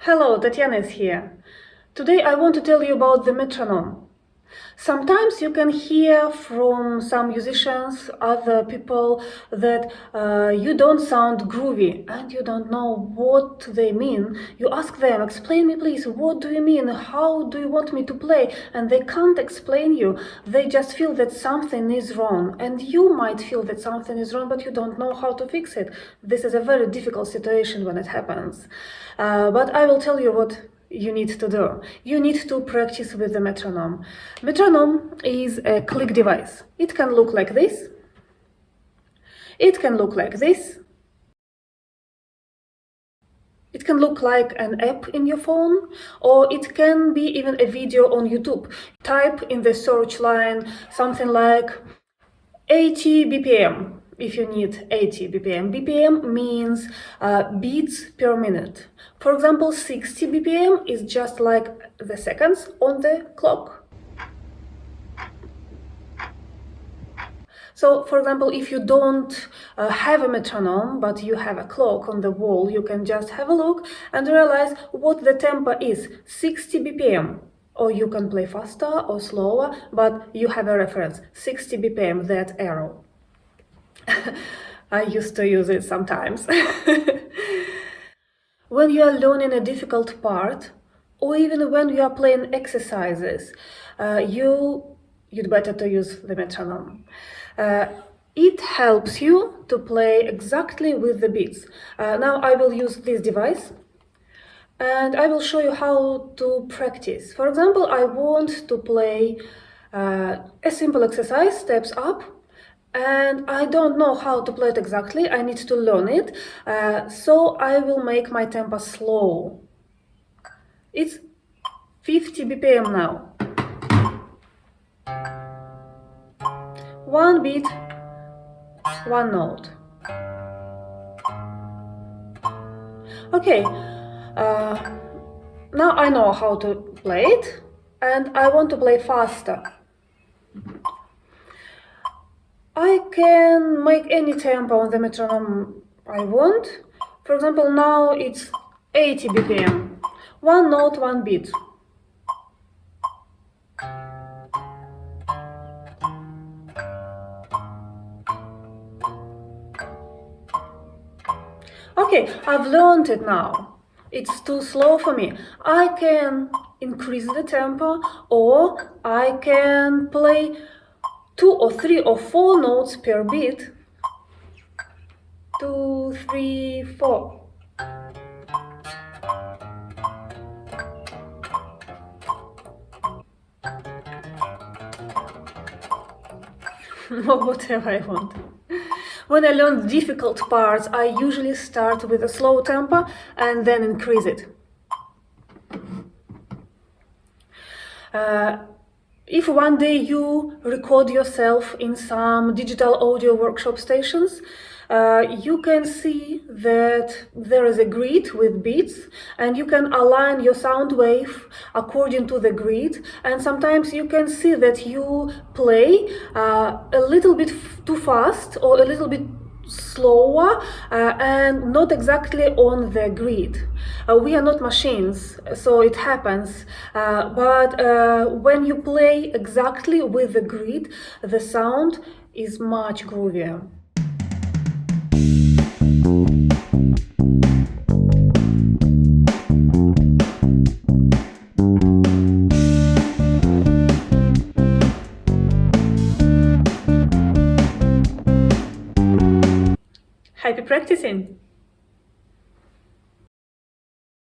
Hello, Tatiana is here. Today I want to tell you about the metronome. Sometimes you can hear from some musicians, other people, that you don't sound groovy and you don't know what they mean. You ask them, explain me please, what do you mean? How do you want me to play? And they can't explain you. They just feel that something is wrong. And you might feel that something is wrong, but you don't know how to fix it. This is a very difficult situation when it happens. But I will tell you what you need to do. You need to practice with the metronome. Metronome is a click device. It can look like this. It can look like this. It can look like an app in your phone, or it can be even a video on YouTube. Type in the search line something like 80 BPM. If you need 80 BPM. BPM means beats per minute. For example, 60 BPM is just like the seconds on the clock. So, for example, if you don't have a metronome, but you have a clock on the wall, you can just have a look and realize what the tempo is, 60 BPM. Or you can play faster or slower, but you have a reference, 60 BPM, that arrow. I used to use it sometimes. When you are learning a difficult part, or even when you are playing exercises, you'd better to use the metronome. It helps you to play exactly with the beats. Now I will use this device and I will show you how to practice. For example, I want to play a simple exercise, steps up, and I don't know how to play it exactly. I need to learn it, so I will make my tempo slow. It's 50 BPM now. One beat, one note. Okay, now I know how to play it, and I want to play faster. I can make any tempo on the metronome I want. For example, now it's 80 BPM. One note, one beat. Okay, I've learned it now. It's too slow for me. I can increase the tempo, or I can play 2 or 3 or 4 notes per beat. 2, 3, 4. Or whatever I want. When I learn difficult parts, I usually start with a slow tempo and then increase it. If one day you record yourself in some digital audio workshop stations, you can see that there is a grid with beats, and you can align your sound wave according to the grid, and sometimes you can see that you play a little bit too fast or a little bit slower and not exactly on the grid. We are not machines, so it happens, but when you play exactly with the grid, the sound is much groovier. Happy practicing!